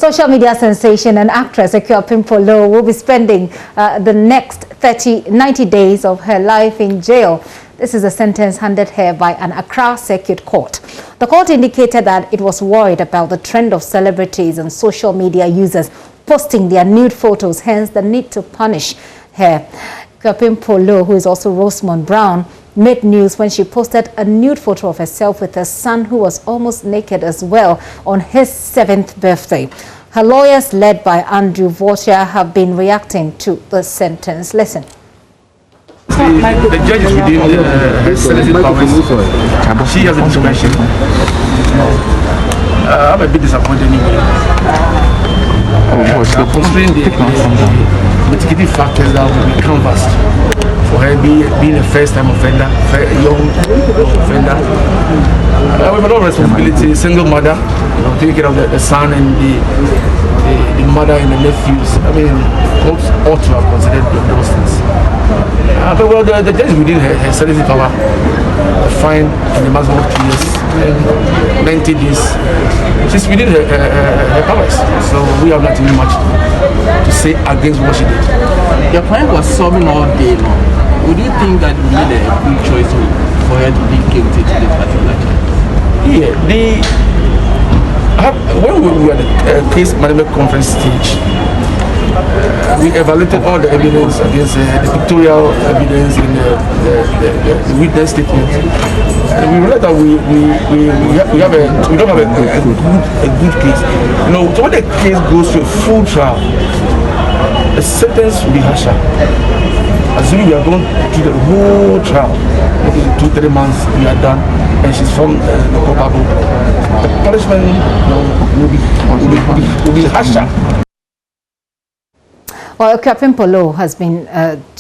Social media sensation and actress Akuapem Poloo will be spending the next 90 days of her life in jail. This is a sentence handed her by an Accra Circuit Court. The court indicated that it was worried about the trend of celebrities and social media users posting their nude photos, hence the need to punish her. Akuapem Poloo, who is also Rosemond Brown, made news when she posted a nude photo of herself with her son, who was almost naked as well, on his 7th birthday. Her lawyers, led by Andrew Vortia, have been reacting to the sentence. Listen. The judge is within her selected powers. She has a discretion. I'm a bit disappointed anyway. Considering the mitigating factors that will be canvassed for her being a first-time offender, young offender, with a lot of responsibility, single mother, taking care of the son and the mother and the nephews. I mean, courts ought to have considered those things. But well, the judge within her selective power, fine in the maximum of 2 years and 90 days. She's within her powers, so we have not really much to say against what she did. Your client was sobbing all day long. Would you think that you made a good choice for her to be guilty to this particular charge? Yeah, when we were at the case management conference stage, we evaluated all the evidence against the pictorial evidence and the witness statement. And we realized that we don't have a good case. You know, so when the case goes to a full trial, the sentence will be harsher. Assuming we are going to the whole trial, maybe 2-3 months we are done, and she's from the culpable. The punishment will be harsher. Well, Akuapem Poloo has been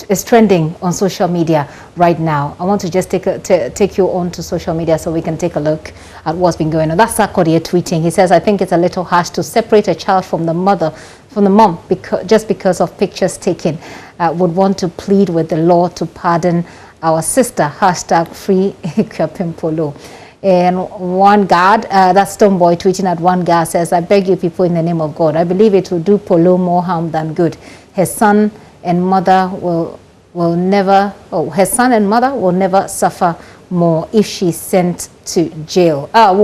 is trending on social media right now. I want to just take you on to social media so we can take a look at what's been going on. That's Sarkodie tweeting. He says, "I think it's a little harsh to separate a child from the mom, just because of pictures taken. Would want to plead with the law to pardon our sister. Hashtag free Akuapem Poloo." And one guard, that's Stoneboy tweeting at one guard, says, "I beg you people in the name of God, I believe it will do Poloo more harm than good. Her son and mother will never suffer more if she's sent to jail." I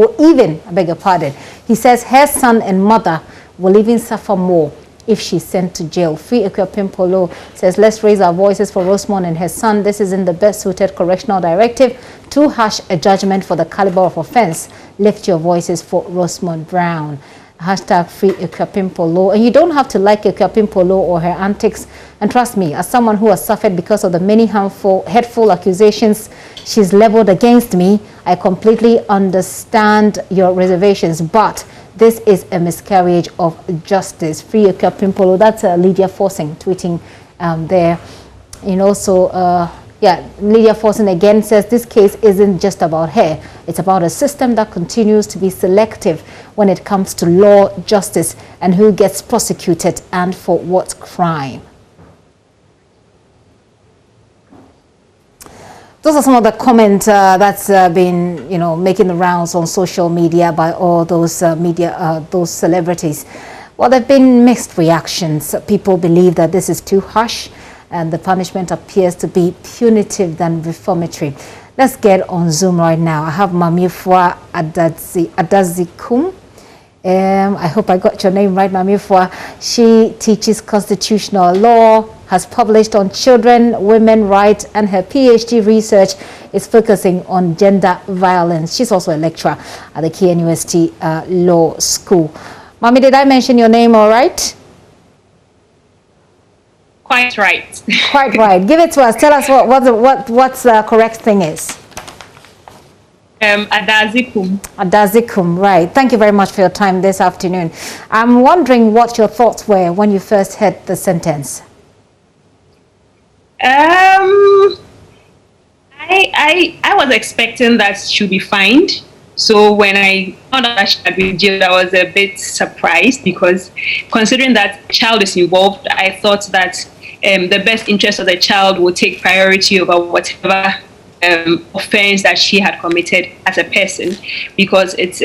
beg your pardon. He says her son and mother will even suffer more if she's sent to jail. Free Akuapem Poloo says, "Let's raise our voices for Rosemond and her son. This isn't the best suited correctional directive. Too harsh a judgment for the caliber of offense. Lift your voices for Rosemond Brown." Hashtag free Akuapem Poloo. And you don't have to like Akuapem Poloo or her antics. And trust me, as someone who has suffered because of the many harmful, hateful accusations she's leveled against me, I completely understand your reservations. But this is a miscarriage of justice. Free Akuapem Poloo. That's Lydia Forcing tweeting there. And also, Lydia Forcing again says this case isn't just about her. It's about a system that continues to be selective when it comes to law, justice, and who gets prosecuted and for what crime. Those are some of the comments that's been, making the rounds on social media by all those those celebrities. Well, there have been mixed reactions. People believe that this is too harsh, and the punishment appears to be punitive than reformatory. Let's get on Zoom right now. I have Mamifwa Adazikum. I hope I got your name right, Mamifwa. She teaches constitutional law, has published on children, women rights, and her PhD research is focusing on gender violence. She's also a lecturer at the KNUST Law School. Mami, did I mention your name all right? Quite right. Quite right. Give it to us. Tell us what's the correct thing is. Adazikum. Adazikum, right. Thank you very much for your time this afternoon. I'm wondering what your thoughts were when you first heard the sentence. I was expecting that she'll be fined. So when I found out that she had been jailed, I was a bit surprised because considering that the child is involved, I thought that the best interest of the child would take priority over whatever offense that she had committed as a person, because it's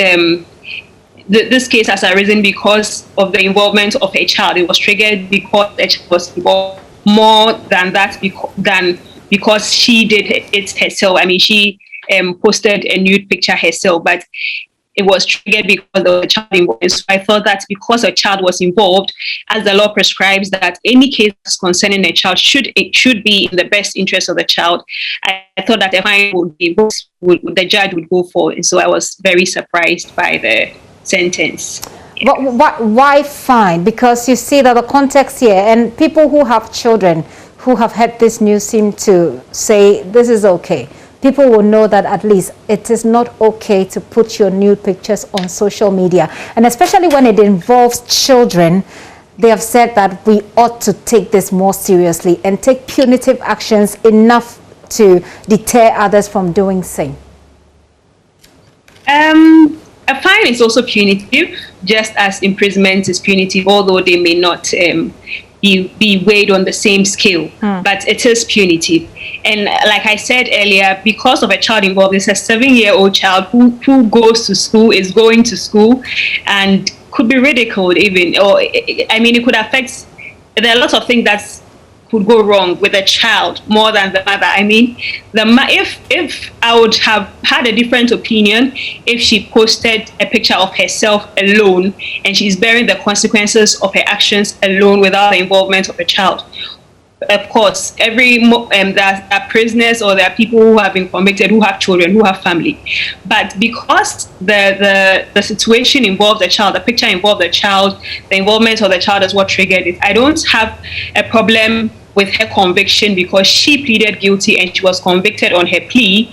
this case has arisen because of the involvement of a child. It was triggered because a child was involved more than that, because she did it herself. I mean, she posted a nude picture herself, but it was triggered because of the child involved. So I thought that because a child was involved, as the law prescribes that any case concerning a child should be in the best interest of the child, I thought that a fine the judge would go for. And so I was very surprised by the sentence. But why fine? Because you see that the context here, and people who have children who have heard this news seem to say this is okay. People will know that at least it is not okay to put your nude pictures on social media. And especially when it involves children, they have said that we ought to take this more seriously and take punitive actions enough to deter others from doing same. A fine is also punitive, just as imprisonment is punitive, although they may not be weighed on the same scale, but it is punitive. And like I said earlier, because of a child involved, it's a 7-year-old child who goes to school, is going to school, and could be ridiculed even, or I mean, it could affect, there are lots of things that could go wrong with a child more than the mother. I mean, if I would have had a different opinion if she posted a picture of herself alone and she's bearing the consequences of her actions alone without the involvement of a child. Of course, there are prisoners or there are people who have been convicted who have children, who have family. But because the situation involved a child, the picture involved a child, the involvement of the child is what triggered it. I don't have a problem with her conviction because she pleaded guilty and she was convicted on her plea.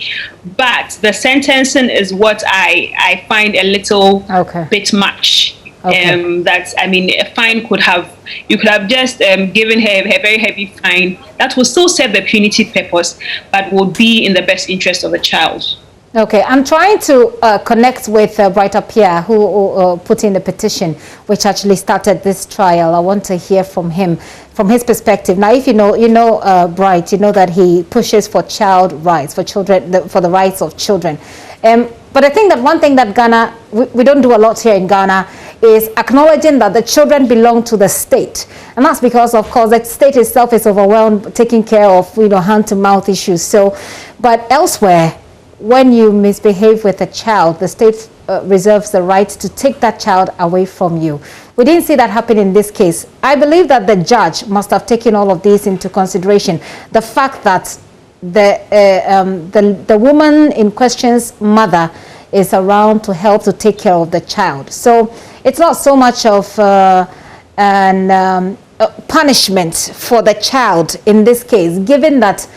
But the sentencing is what I find a little bit much. Okay. That, I mean, a fine you could have just given her a very heavy fine that will still serve the punitive purpose, but would be in the best interest of the child. Okay, I'm trying to connect with Brighter Pierre, who put in the petition, which actually started this trial. I want to hear from him, from his perspective. Now, if you know Bright, you know that he pushes for child rights, for children, for the rights of children. But I think that one thing that Ghana, we don't do a lot here in Ghana, is acknowledging that the children belong to the state. And that's because, of course, the state itself is overwhelmed, taking care of, hand-to-mouth issues. So, but elsewhere, when you misbehave with a child, the state reserves the right to take that child away from you. We didn't see that happen in this case. I believe that the judge must have taken all of these into consideration. The fact that the woman in question's mother is around to help to take care of the child. So it's not so much of an punishment for the child in this case, given that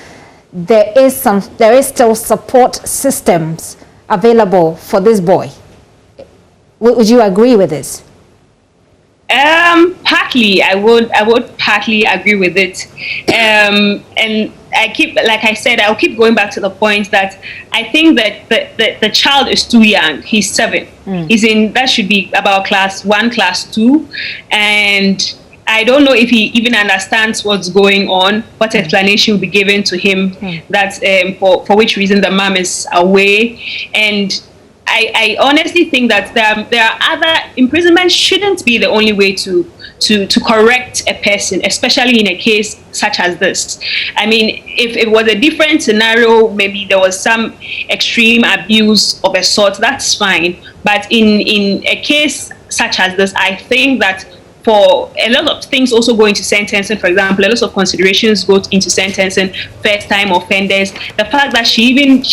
there is still support systems available for this boy. Would you agree with this? Partly, I would partly agree with it. And I'll keep going back to the point that I think that the child is too young. He's 7. That should be about class 1, class 2, and I don't know if he even understands what's going on, what explanation will be given to him, that for which reason the mom is away. And I honestly think that there are other, imprisonment shouldn't be the only way to correct a person, especially in a case such as this. I mean, if it was a different scenario, maybe there was some extreme abuse of a sort, that's fine. But in a case such as this, I think that for a lot of things also go into sentencing, for example, a lot of considerations go into sentencing, first-time offenders. The fact that she even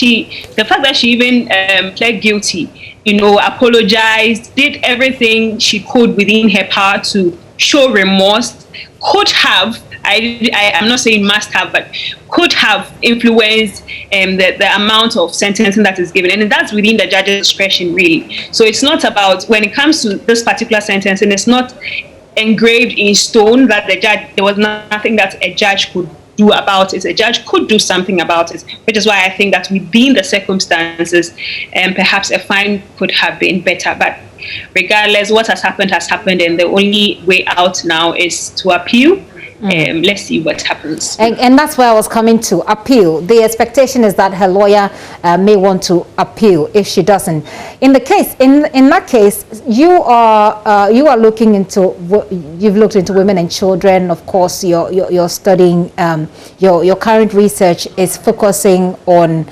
pled guilty, apologized, did everything she could within her power to show remorse, could have, I'm not saying must have, but could have influenced the amount of sentencing that is given. And that's within the judge's discretion, really. So it's not about, when it comes to this particular sentencing, it's not engraved in stone that there was nothing that a judge could do about it. A judge could do something about it, which is why I think that within the circumstances, perhaps a fine could have been better. But regardless, what has happened, and the only way out now is to appeal let's see what happens. And that's where I was coming to, appeal. The expectation is that her lawyer may want to appeal if she doesn't. In the case, in that case, you are looking into, you've looked into women and children. Of course, you're studying, your current research is focusing on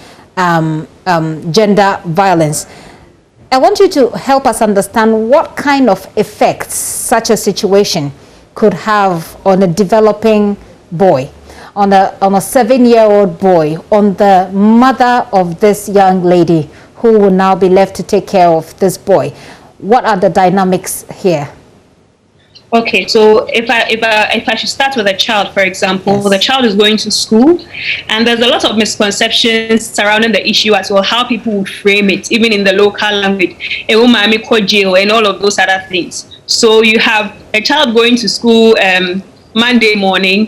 gender violence. I want you to help us understand what kind of effects such a situation could have on a developing boy, on a 7-year-old boy, on the mother of this young lady who will now be left to take care of this boy. What are the dynamics here? Okay, so if I should start with a child, for example, yes. The child is going to school, and there's a lot of misconceptions surrounding the issue as well, how people would frame it, even in the local language, jail, and all of those other things. So you have a child going to school Monday morning,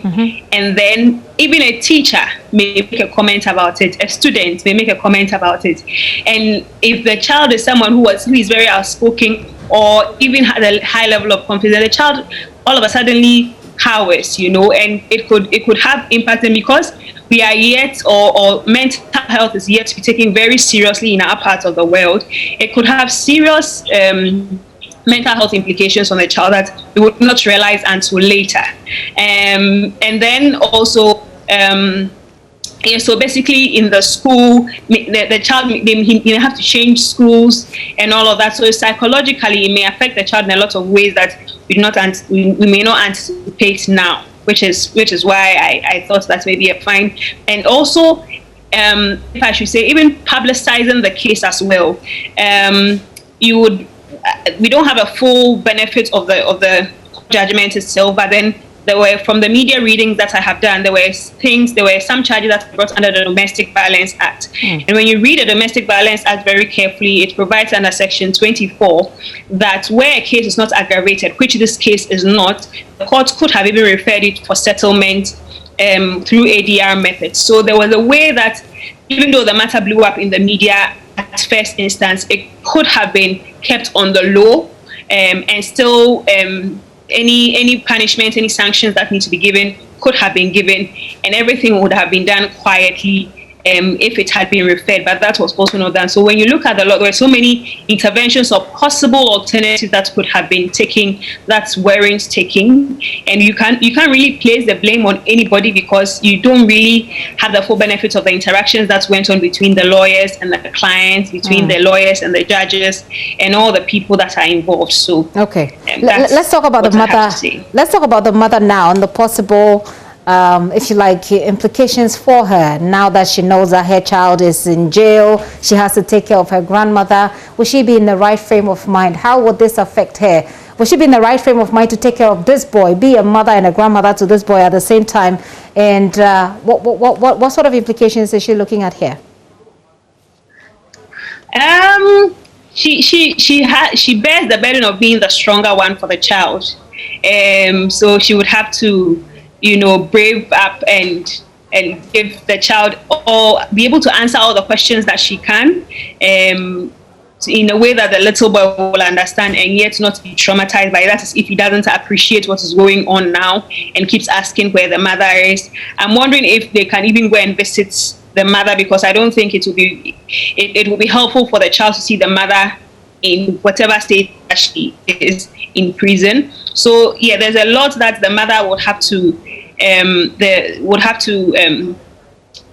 and then even a teacher may make a comment about it, a student may make a comment about it. And if the child is someone who is very outspoken or even had a high level of confidence, the child all of a sudden cowers, and it could have impact. And because we are yet, or mental health is yet to be taken very seriously in our part of the world, it could have serious mental health implications on the child that we would not realize until later. And then also, so basically in the school, the child may have to change schools and all of that. So psychologically, it may affect the child in a lot of ways that we may not anticipate now, which is why I thought that may be a fine. And also, if I should say, even publicizing the case as well, we don't have a full benefit of the judgment itself, but then there were, from the media readings that I have done, there were some charges that were brought under the Domestic Violence Act. And when you read the Domestic Violence Act very carefully, it provides under Section 24 that where a case is not aggravated, which this case is not, the court could have even referred it for settlement through ADR methods. So there was a way that, even though the matter blew up in the media at first instance, it could have been kept on the low, and still any punishment, any sanctions that need to be given could have been given, and everything would have been done quietly if it had been referred, but that was also not done. So when you look at the law, there were so many interventions or possible alternatives that could have been taken that weren't taken, and you can't really place the blame on anybody because you don't really have the full benefit of the interactions that went on between the lawyers and the clients, between the lawyers and the judges, and all the people that are involved. So okay, let's talk about the mother. Let's talk about the mother now and the possible, if you like, implications for her now that she knows that her child is in jail. She has to take care of her grandmother. Will she be in the right frame of mind? How would this affect her? Will she be in the right frame of mind to take care of this boy, be a mother and a grandmother to this boy at the same time? And what sort of implications is she looking at here? She bears the burden of being the stronger one for the child. So she would have to, brave up and give the child, or be able to answer all the questions that she can, in a way that the little boy will understand and yet not be traumatized by that, if he doesn't appreciate what is going on now and keeps asking where the mother is. I'm wondering if they can even go and visit the mother, because I don't think it will be helpful for the child to see the mother in whatever state that she is in prison. So yeah, there's a lot that the mother would have to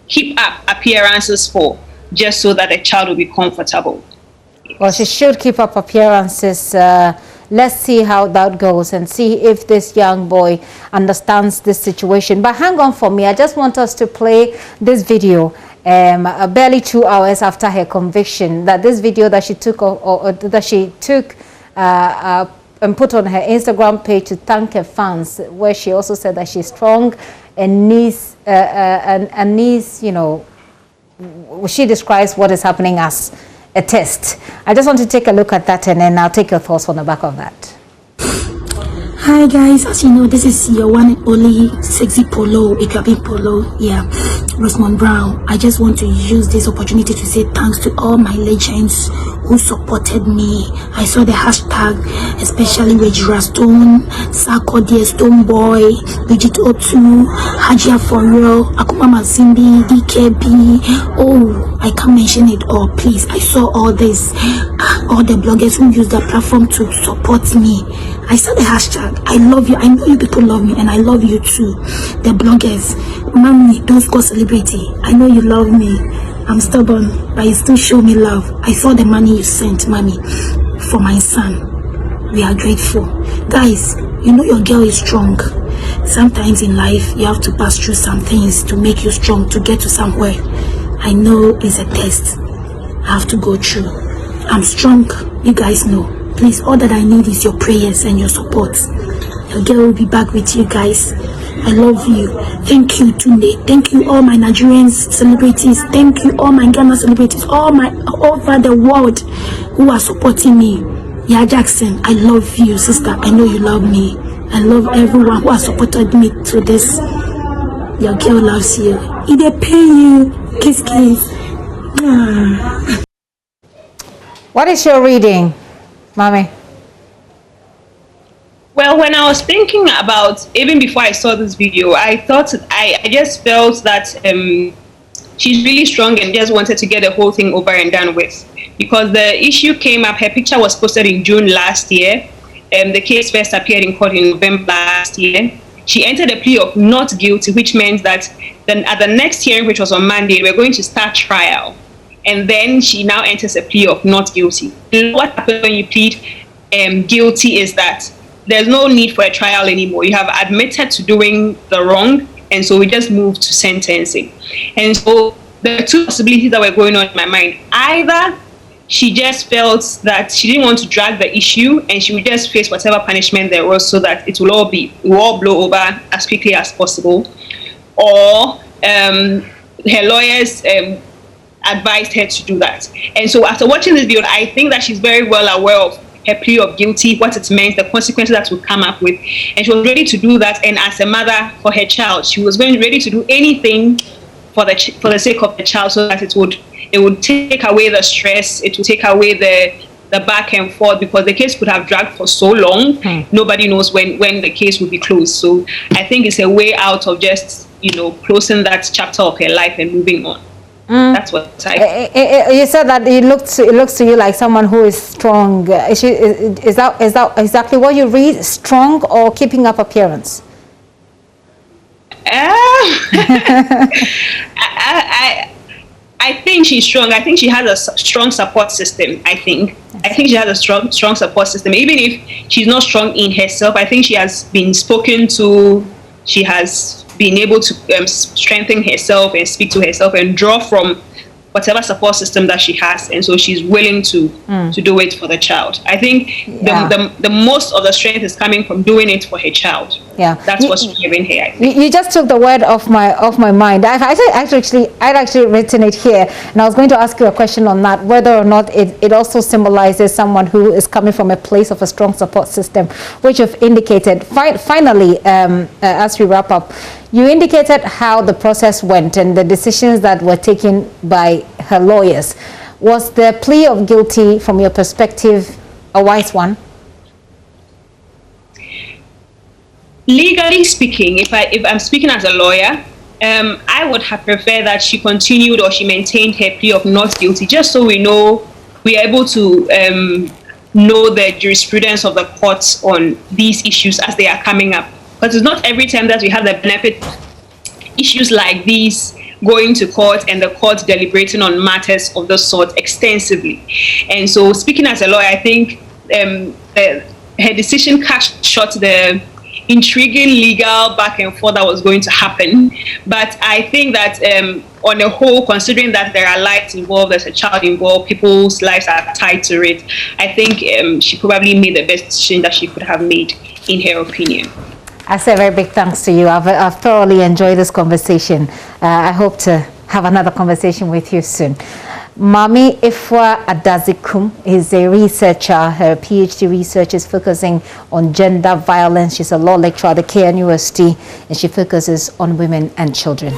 keep up appearances for, just so that the child will be comfortable. Well, she should keep up appearances. Let's see how that goes and see if this young boy understands this situation. But hang on for me. I just want us to play this video barely 2 hours after her conviction. That this video that she took and put on her Instagram page to thank her fans, where she also said that she's strong and needs, she describes what is happening as a test. I just want to take a look at that, and then I'll take your thoughts on the back of that. Hi guys, as you know, this is your one and only sexy Polo, Akuapem Poloo. Yeah, Rosamond Brown, I just want to use this opportunity to say thanks to all my legends who supported me. I saw the hashtag, especially Regina Stone, Sarkodie Stoneboy, Bridget Otu, Hajia Forel, Akuma Mazimbi, DKB. Oh, I can't mention it all, please. I saw all this, all the bloggers who use their platform to support me. I saw the hashtag. I love you. I know you people love me, and I love you too. The bloggers, mommy, don't score celebrity. I know you love me. I'm stubborn, but you still show me love. I saw the money you sent, mommy, for my son. We are grateful. Guys, you know your girl is strong. Sometimes in life, you have to pass through some things to make you strong, to get to somewhere. I know it's a test I have to go through. I'm strong, you guys know. Please, all that I need is your prayers and your support. Your girl will be back with you guys. I love you. Thank you, Tunde. Thank you, all my Nigerian celebrities. Thank you, all my Ghana celebrities, all over the world who are supporting me. Yeah, Jackson, I love you, sister. I know you love me. I love everyone who has supported me to this. Your girl loves you. If they pay you, kiss, kiss. What is your reading, Mommy? Well, when I was thinking about, even before I saw this video, I thought, I just felt that she's really strong and just wanted to get the whole thing over and done with. Because the issue came up, her picture was posted in June last year. The case first appeared in court in November last year. She entered a plea of not guilty, which meant that then at the next hearing, which was on Monday, we're going to start trial. And then she now enters a plea of not guilty. What happens when you plead guilty is that there's no need for a trial anymore. You have admitted to doing the wrong, and so we just move to sentencing. And so there are two possibilities that were going on in my mind. Either she just felt that she didn't want to drag the issue and she would just face whatever punishment there was so that it will all blow over as quickly as possible. Or her lawyers advised her to do that. And so after watching this video, I think that she's very well aware of her plea of guilty, what it meant, the consequences that would come up with, and she was ready to do that. And as a mother for her child, she was ready to do anything for the sake of the child, so that it would take away the stress, it would take away the back and forth, because the case could have dragged for so long. Nobody knows when the case will be closed. So I think it's a way out of just closing that chapter of her life and moving on. That's what you said, that it looks to you like someone who is strong. Is that exactly what you read? Strong or keeping up appearance? I think she's strong. I think she has a strong support system. I think she has a strong support system. Even if she's not strong in herself, I think she has been spoken to. She has been able to strengthen herself and speak to herself and draw from whatever support system that she has, and so she's willing to do it for the child. I think the most of the strength is coming from doing it for her child. Yeah, that's what's giving her. I think. You just took the word off my mind. I'd actually written it here, and I was going to ask you a question on that, whether or not it also symbolizes someone who is coming from a place of a strong support system, which you've indicated. Finally, as we wrap up, you indicated how the process went and the decisions that were taken by her lawyers. Was the plea of guilty, from your perspective, a wise one? Legally speaking, if I'm speaking as a lawyer, I would have preferred that she continued or she maintained her plea of not guilty, just so we are able to know the jurisprudence of the courts on these issues as they are coming up. Because it's not every time that we have the benefit issues like these going to court and the court deliberating on matters of the sort extensively. And so, speaking as a lawyer, I think her decision cut short the intriguing legal back and forth that was going to happen. But I think that on the whole, considering that there are lives involved, there's a child involved, people's lives are tied to it, I think she probably made the best decision that she could have made, in her opinion. I say a very big thanks to you. I've thoroughly enjoyed this conversation. I hope to have another conversation with you soon. Mami Ifwa Adazikum is a researcher. Her PhD research is focusing on gender violence. She's a law lecturer at the KNUST, and she focuses on women and children.